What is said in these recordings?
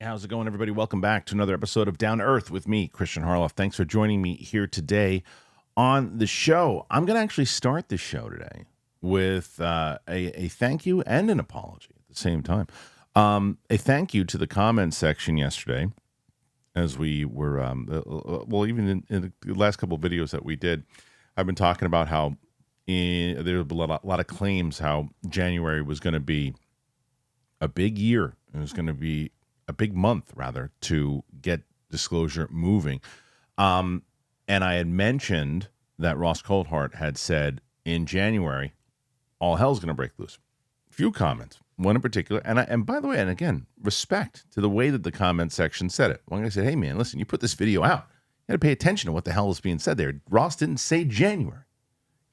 How's it going, everybody? Welcome back to another episode of Down to Earth with me, Kristian Harloff. Thanks for joining me here today on the show. I'm going to actually start the show today with a thank you and an apology at the same time. A thank you to the comments section yesterday, as we were, even in the last couple of videos that we did, I've been talking about how there were a lot of claims how January was going to be a big year. It was going to be a big month, rather, to get disclosure moving. And I had mentioned that Ross Coulthart had said in January, all hell's going to break loose. A few comments, one in particular, and by the way, and again, respect to the way that the comment section said it. One guy said, hey man, listen, you put this video out, you got to pay attention to what the hell is being said there. Ross didn't say January.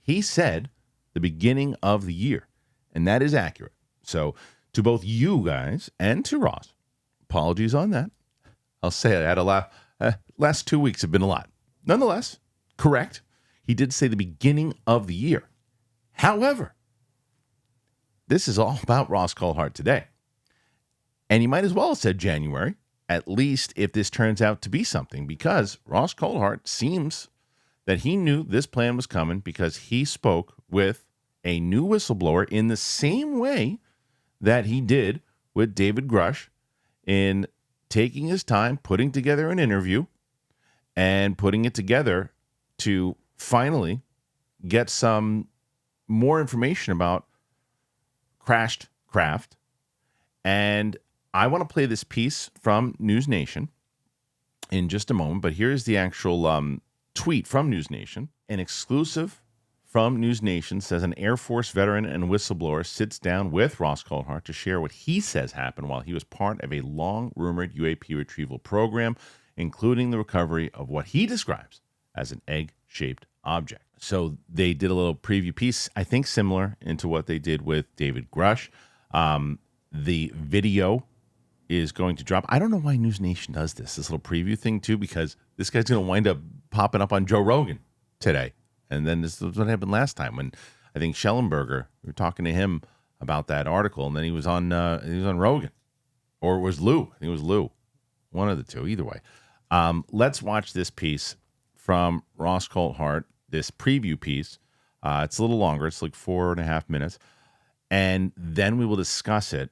He said the beginning of the year, and that is accurate. So to both you guys and to Ross, apologies on that. I'll say I had a lot. Last 2 weeks have been a lot. Nonetheless, correct. He did say the beginning of the year. However, this is all about Ross Coulthart today. And he might as well have said January, at least if this turns out to be something, because Ross Coulthart seems that he knew this plan was coming because he spoke with a new whistleblower in the same way that he did with David Grush, in taking his time, putting together an interview, and putting it together to finally get some more information about crashed craft. And I want to play this piece from News Nation in just a moment, but here's the actual tweet from News Nation. An exclusive from News Nation says an Air Force veteran and whistleblower sits down with Ross Coulthart to share what he says happened while he was part of a long-rumored UAP retrieval program, including the recovery of what he describes as an egg-shaped object. So they did a little preview piece, I think similar into what they did with David Grush. The video is going to drop. I don't know why News Nation does this little preview thing too, because this guy's going to wind up popping up on Joe Rogan today. And then this is what happened last time when I think Schellenberger, we were talking to him about that article, and then he was on Rogan, or it was Lou. I think it was Lou, one of the two. Either way, let's watch this piece from Ross Coulthart. This preview piece. It's a little longer. It's like 4.5 minutes, and then we will discuss it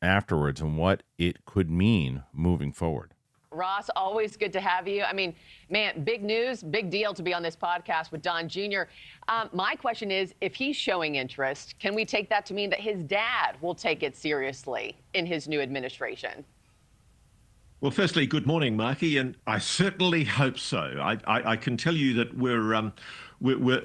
afterwards and what it could mean moving forward. Ross, always good to have you. I mean, man, big news, big deal to be on this podcast with Don Jr. My question is, if he's showing interest, can we take that to mean that his dad will take it seriously in his new administration? Well, firstly, good morning, Marky, and I certainly hope so. I can tell you that we're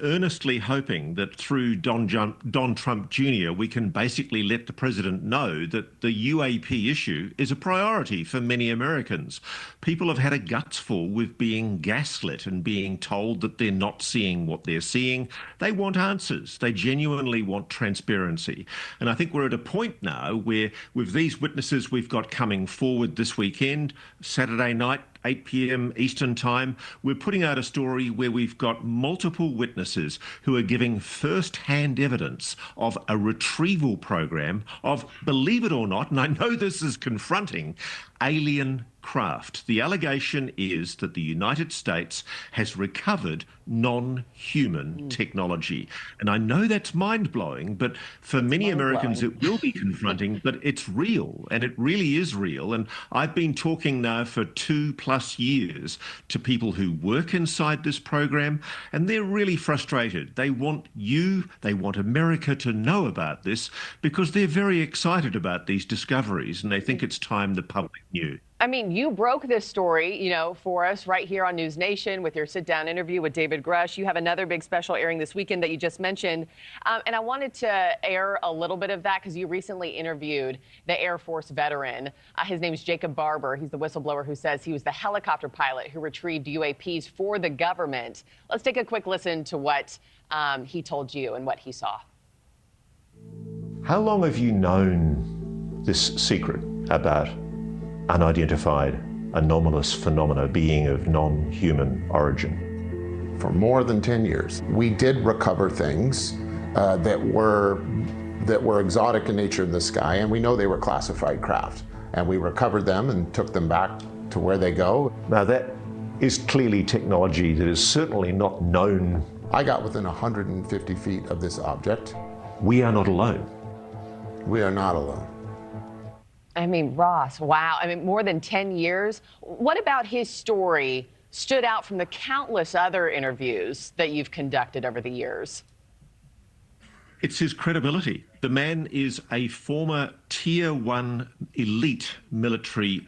earnestly hoping that through Don Trump Jr., we can basically let the president know that the UAP issue is a priority for many Americans. People have had a guts full with being gaslit and being told that they're not seeing what they're seeing. They want answers. They genuinely want transparency. And I think we're at a point now where, with these witnesses we've got coming forward this weekend, Saturday night, 8 p.m. Eastern Time, we're putting out a story where we've got multiple witnesses who are giving first-hand evidence of a retrieval program of, believe it or not, and I know this is confronting, alien craft. The allegation is that the United States has recovered non-human technology. And I know that's mind-blowing, but for many Americans it will be confronting, but it's real, and it really is real. And I've been talking now for 2+ years to people who work inside this program, and they're really frustrated. They want America to know about this because they're very excited about these discoveries, and they think it's time the public knew. I mean, you broke this story, for us right here on News Nation with your sit-down interview with David Grush. You have another big special airing this weekend that you just mentioned. And I wanted to air a little bit of that because you recently interviewed the Air Force veteran. His name is Jacob Barber. He's the whistleblower who says he was the helicopter pilot who retrieved UAPs for the government. Let's take a quick listen to what he told you and what he saw. How long have you known this secret about unidentified anomalous phenomena being of non-human origin? For more than 10 years. We did recover things that were exotic in nature in the sky, and we know they were classified craft. and we recovered them and took them back to where they go. Now that is clearly technology that is certainly not known. I got within 150 feet of this object. We are not alone. We are not alone. I mean, Ross, wow. I mean, more than 10 years. What about his story stood out from the countless other interviews that you've conducted over the years? It's his credibility. The man is a former Tier 1 elite military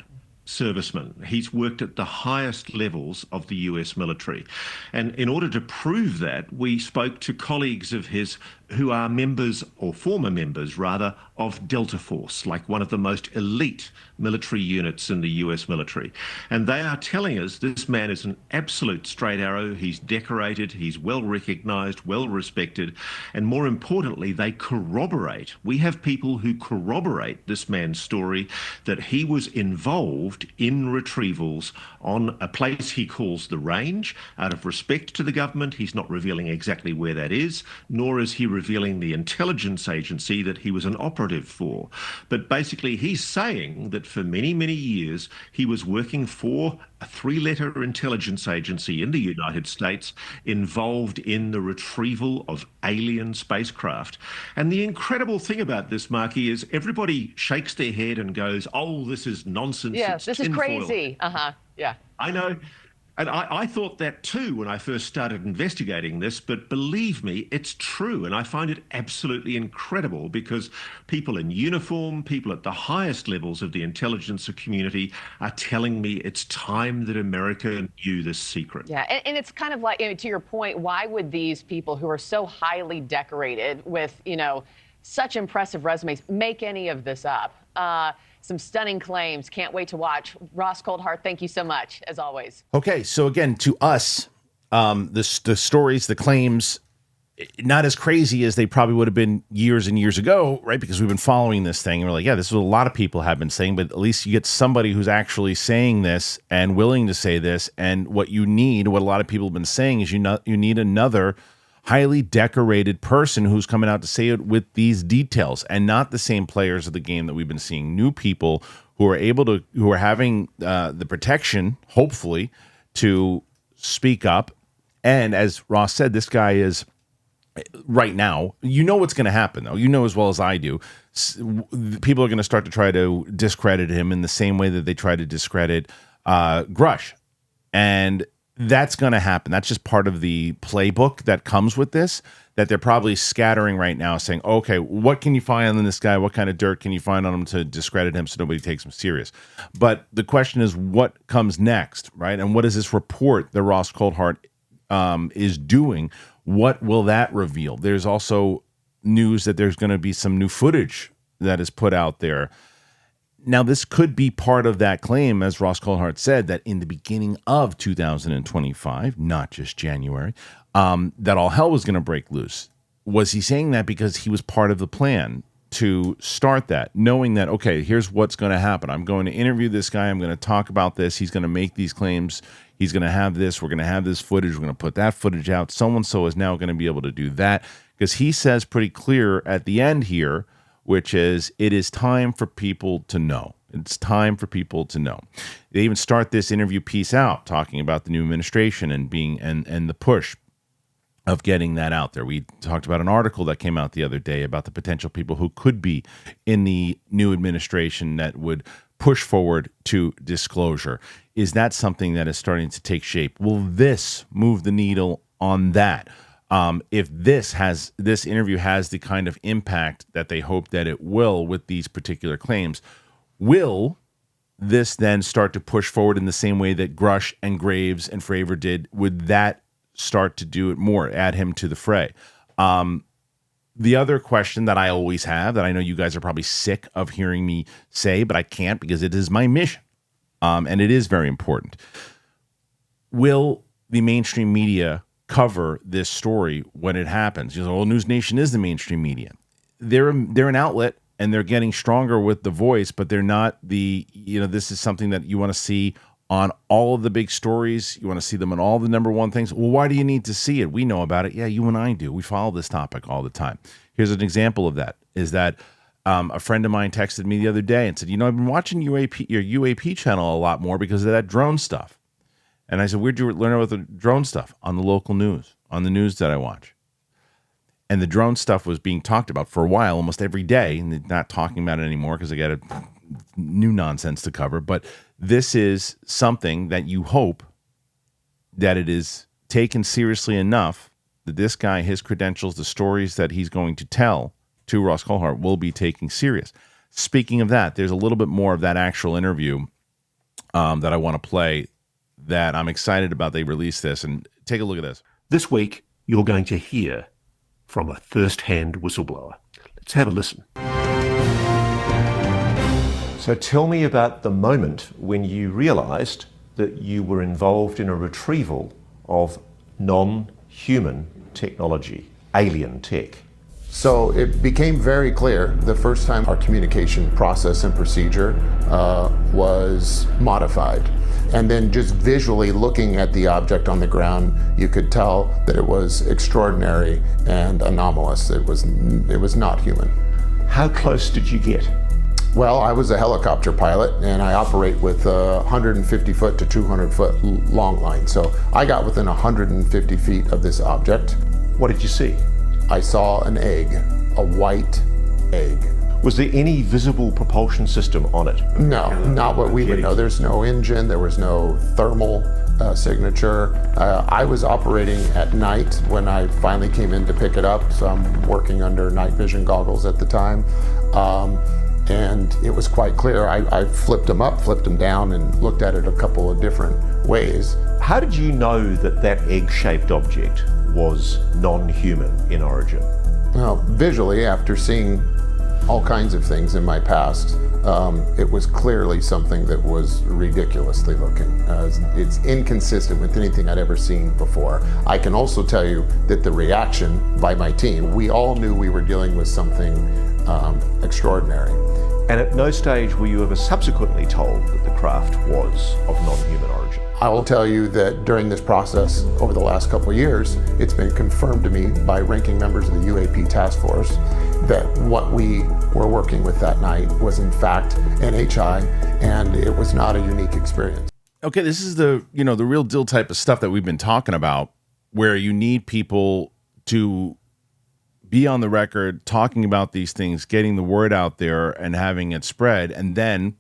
serviceman. He's worked at the highest levels of the US military. And in order to prove that, we spoke to colleagues of his who are members, or former members rather, of Delta Force, like one of the most elite military units in the US military. And they are telling us this man is an absolute straight arrow. He's decorated, he's well recognized, well respected, and more importantly, they corroborate. We have people who corroborate this man's story that he was involved in retrievals on a place he calls the Range. Out of respect to the government, he's not revealing exactly where that is, nor is he revealing the intelligence agency that he was an operative for. But basically, he's saying that for many, many years, he was working for a 3-letter intelligence agency in the United States involved in the retrieval of alien spacecraft. And the incredible thing about this, Marky, is everybody shakes their head and goes, oh, this is nonsense. Yes, this is crazy. Yeah. I know. And I thought that too when I first started investigating this, but believe me, it's true. And I find it absolutely incredible because people in uniform, people at the highest levels of the intelligence community are telling me it's time that America knew this secret. Yeah, and it's kind of like, to your point, why would these people who are so highly decorated with, such impressive resumes make any of this up? Some stunning claims. Can't wait to watch. Ross Coulthart, thank you so much, as always. Okay, so again, to us, the stories, the claims, not as crazy as they probably would have been years and years ago, right? Because we've been following this thing, and we're like, yeah, this is what a lot of people have been saying, but at least you get somebody who's actually saying this and willing to say this. And what you need, what a lot of people have been saying, is you need another highly decorated person who's coming out to say it with these details, and not the same players of the game that we've been seeing. New people who are having the protection, hopefully, to speak up. And as Ross said, this guy is right now. You know what's going to happen, though. You know as well as I do. People are going to start to try to discredit him in the same way that they try to discredit Grush, and that's going to happen. That's just part of the playbook that comes with this, that they're probably scattering right now, saying, okay, what can you find on this guy? What kind of dirt can you find on him to discredit him so nobody takes him serious? But the question is, what comes next, right? And what is this report that Ross Coulthart is doing? What will that reveal? There's also news that there's going to be some new footage that is put out there. Now, this could be part of that claim, as Ross Coulthart said, that in the beginning of 2025, not just January, that all hell was going to break loose. Was he saying that because he was part of the plan to start that, knowing that, okay, here's what's going to happen. I'm going to interview this guy. I'm going to talk about this. He's going to make these claims. He's going to have this. We're going to have this footage. We're going to put that footage out. So-and-so is now going to be able to do that, because he says pretty clear at the end here, which is, it is time for people to know. It's time for people to know. They even start this interview piece out talking about the new administration and and the push of getting that out there. We talked about an article that came out the other day about the potential people who could be in the new administration that would push forward to disclosure. Is that something that is starting to take shape? Will this move the needle on that? If this interview has the kind of impact that they hope that it will with these particular claims, will this then start to push forward in the same way that Grush and Graves and Fravor did? Would that start to do it more, add him to the fray? The other question that I always have, that I know you guys are probably sick of hearing me say, but I can't because it is my mission, and it is very important. Will the mainstream media cover this story when it happens? News Nation is the mainstream media. They're an outlet, and they're getting stronger with the voice, but they're not this is something that you want to see on all of the big stories. You want to see them on all the number one things. Well, why do you need to see it? We know about it. Yeah, you and I do. We follow this topic all the time. Here's an example of that, is that A friend of mine texted me the other day and said, I've been watching your UAP channel a lot more because of that drone stuff. And I said, where'd you learn about the drone stuff? On the local news, on the news that I watch. And the drone stuff was being talked about for a while, almost every day, and they're not talking about it anymore because they got new nonsense to cover. But this is something that you hope that it is taken seriously enough that this guy, his credentials, the stories that he's going to tell to Ross Coulthart will be taken serious. Speaking of that, there's a little bit more of that actual interview that I want to play that I'm excited about. They released this, and take a look at this. This week, you're going to hear from a first-hand whistleblower. Let's have a listen. So tell me about the moment when you realized that you were involved in a retrieval of non-human technology, alien tech. So it became very clear the first time our communication process and procedure was modified. And then just visually looking at the object on the ground, you could tell that it was extraordinary and anomalous. It was not human. How close did you get? Well, I was a helicopter pilot and I operate with 150 foot to 200 foot long line. So I got within 150 feet of this object. What did you see? I saw an egg, a white egg. Was there any visible propulsion system on it? No, not what we would know. There's no engine, there was no thermal signature. I was operating at night when I finally came in to pick it up, so I'm working under night vision goggles at the time. And it was quite clear. I flipped them up, flipped them down, and looked at it a couple of different ways. How did you know that that egg-shaped object was non-human in origin? Well, visually, after seeing all kinds of things in my past, it was clearly something that was ridiculously looking. It's inconsistent with anything I'd ever seen before. I can also tell you that the reaction by my team, we all knew we were dealing with something extraordinary. And at no stage were you ever subsequently told that the craft was of non-human origin? I will tell you that during this process, over the last couple of years, it's been confirmed to me by ranking members of the UAP task force that what we were working with that night was in fact NHI, and it was not a unique experience. Okay, this is the real deal type of stuff that we've been talking about, where you need people to be on the record talking about these things, getting the word out there and having it spread. And then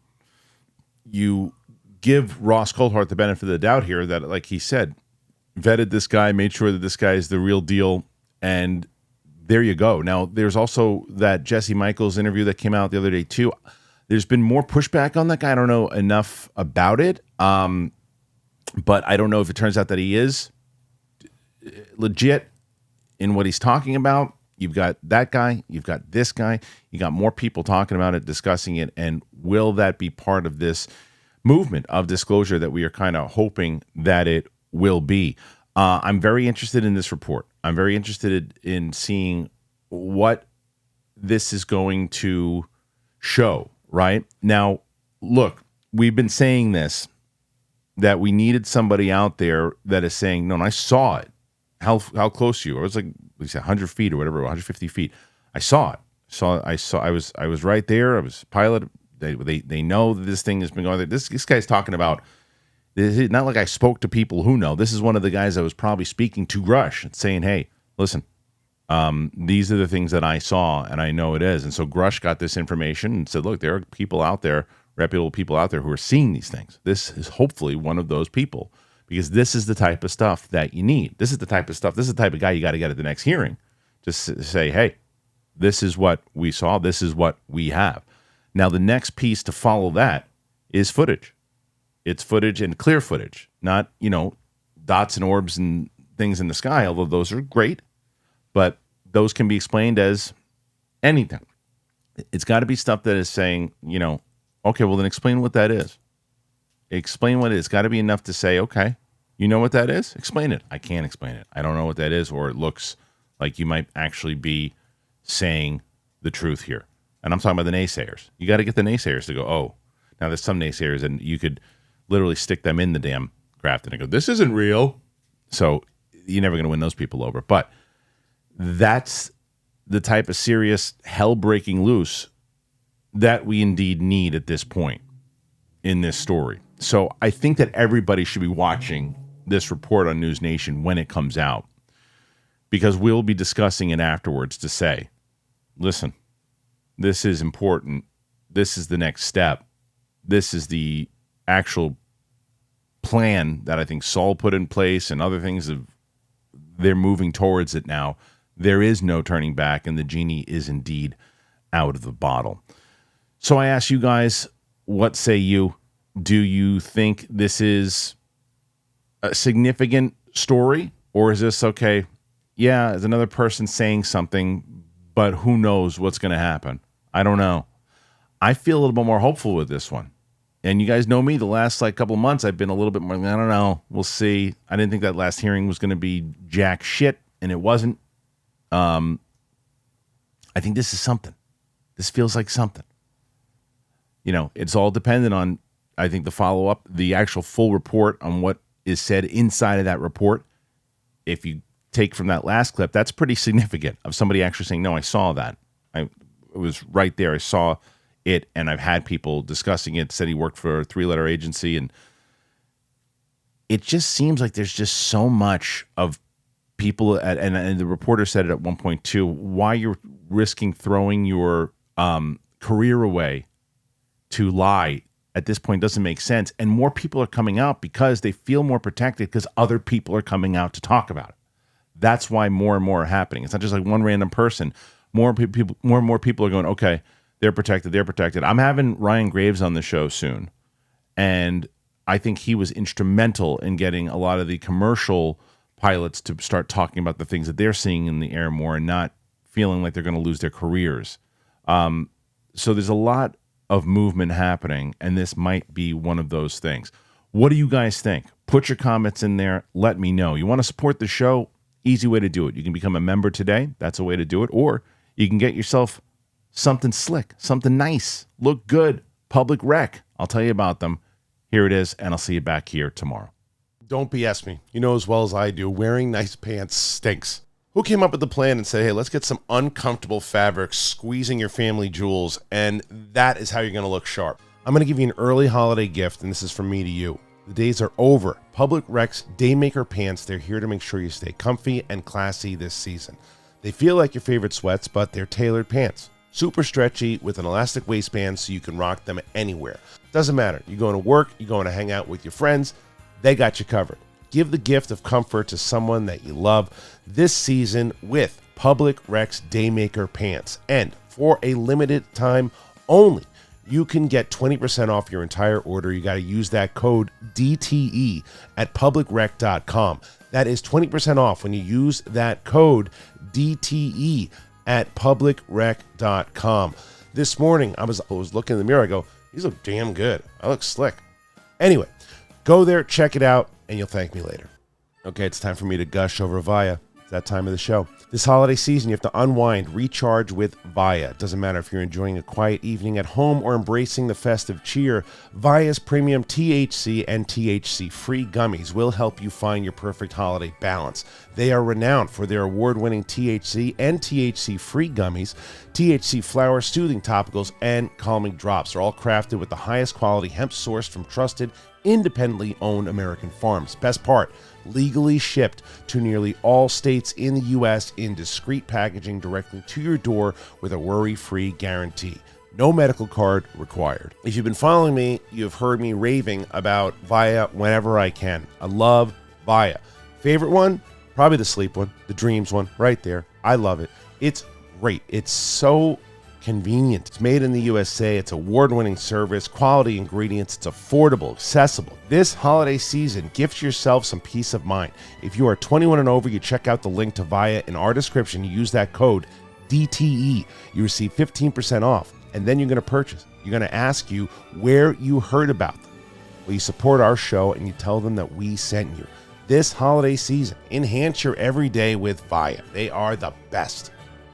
you give Ross Coulthart the benefit of the doubt here that, like he said, vetted this guy, made sure that this guy is the real deal. And there you go. Now, there's also that Jesse Michaels interview that came out the other day too. There's been more pushback on that guy. I don't know enough about it. But I don't know if it turns out that he is legit in what he's talking about. You've got that guy, you've got this guy, you got more people talking about it, discussing it, and will that be part of this movement of disclosure that we are kind of hoping that it will be? I'm very interested in this report. I'm very interested in seeing what this is going to show, right? Now, look, we've been saying this, that we needed somebody out there that is saying, no, I saw it. How close you? I was like, we said 100 feet or whatever, 150 feet. I saw it. I was right there. I was a pilot. They know that this thing has been going there. This guy's talking about. This is not like I spoke to people who know. This is one of the guys that was probably speaking to Grush and saying, "Hey, listen, these are the things that I saw, and I know it is." And so Grush got this information and said, "Look, there are people out there, reputable people out there, who are seeing these things. This is hopefully one of those people." Because this is the type of stuff that you need. This is the type of stuff, this is the type of guy you got to get at the next hearing. Just say, hey, this is what we saw. This is what we have. Now, the next piece to follow that is footage. It's footage and clear footage, not, dots and orbs and things in the sky, although those are great. But those can be explained as anything. It's got to be stuff that is saying, okay, well, then explain what that is. Explain what it is. It's got to be enough to say, okay, you know what that is? Explain it. I can't explain it. I don't know what that is, or it looks like you might actually be saying the truth here. And I'm talking about the naysayers. You got to get the naysayers to go, oh, now there's some naysayers, and you could literally stick them in the damn craft and go, this isn't real. So you're never going to win those people over. But that's the type of serious hell breaking loose that we indeed need at this point in this story. So I think that everybody should be watching this report on News Nation when it comes out, because we'll be discussing it afterwards to say, listen, this is important. This is the next step. This is the actual plan that I think Saul put in place, and other things they're moving towards it now. There is no turning back, and the genie is indeed out of the bottle. So I ask you guys, what say you? Do you think this is a significant story, or is this okay? Yeah, there's another person saying something, but who knows what's going to happen? I don't know. I feel a little bit more hopeful with this one. And you guys know me, the last couple of months, I've been a little bit more, I don't know, we'll see. I didn't think that last hearing was going to be jack shit, and it wasn't. I think this is something. This feels like something. It's all dependent on, I think, the follow-up, the actual full report on what is said inside of that report. If you take from that last clip, that's pretty significant, of somebody actually saying, no, I saw that. It was right there. I saw it, and I've had people discussing it, said he worked for a 3-letter agency, and it just seems like there's just so much of people, and the reporter said it at one point too, why you're risking throwing your career away to lie at this point doesn't make sense. And more people are coming out because they feel more protected because other people are coming out to talk about it. That's why more and more are happening. It's not just like one random person. More and more people are going, okay, they're protected. I'm having Ryan Graves on the show soon, and I think he was instrumental in getting a lot of the commercial pilots to start talking about the things that they're seeing in the air more and not feeling like they're going to lose their careers. So there's a lot of movement happening, and this might be one of those things. What do you guys think? Put your comments in there. Let me know. You want to support the show? Easy way to do it. You can become a member today. That's a way to do it. Or you can get yourself something slick, something nice, look good, Public Rec. I'll tell you about them. Here it is, and I'll see you back here tomorrow. Don't BS me. You know as well as I do, wearing nice pants stinks. Who came up with the plan and said, hey, let's get some uncomfortable fabrics, squeezing your family jewels, and that is how you're going to look sharp? I'm going to give you an early holiday gift, and this is from me to you. The days are over. Public Rec's Daymaker pants, they're here to make sure you stay comfy and classy this season. They feel like your favorite sweats, but they're tailored pants. Super stretchy with an elastic waistband so you can rock them anywhere. Doesn't matter. You're going to work, you're going to hang out with your friends, they got you covered. Give the gift of comfort to someone that you love this season with Public Rec's Daymaker pants. And for a limited time only, you can get 20% off your entire order. You got to use that code DTE at publicrec.com. That is 20% off when you use that code DTE at publicrec.com. This morning, I was looking in the mirror. I go, these look damn good. I look slick. Anyway, go there, check it out, and you'll thank me later. Okay, it's time for me to gush over Via. It's that time of the show. This holiday season, you have to unwind, recharge with Via. It doesn't matter if you're enjoying a quiet evening at home or embracing the festive cheer. Via's premium THC and THC-free gummies will help you find your perfect holiday balance. They are renowned for their award-winning THC and THC-free gummies. THC flower soothing topicals and calming drops are all crafted with the highest quality hemp sourced from trusted, independently owned American farms. Best part, legally shipped to nearly all states in the U.S. in discreet packaging directly to your door with a worry-free guarantee. No medical card required. If you've been following me, you've heard me raving about Via whenever I can. I love Via. Favorite one? Probably the sleep one, the dreams one, right there. I love it. It's great. It's so convenient. It's made in the USA. It's award-winning service, quality ingredients. It's affordable, accessible. This holiday season, gift yourself some peace of mind. If you are 21 and over, you check out the link to Via in our description. You use that code DTE. You receive 15% off, and then you're going to purchase. You're going to ask you where you heard about them. Well, you support our show, and you tell them that we sent you. This holiday season, enhance your everyday with Via. They are the best.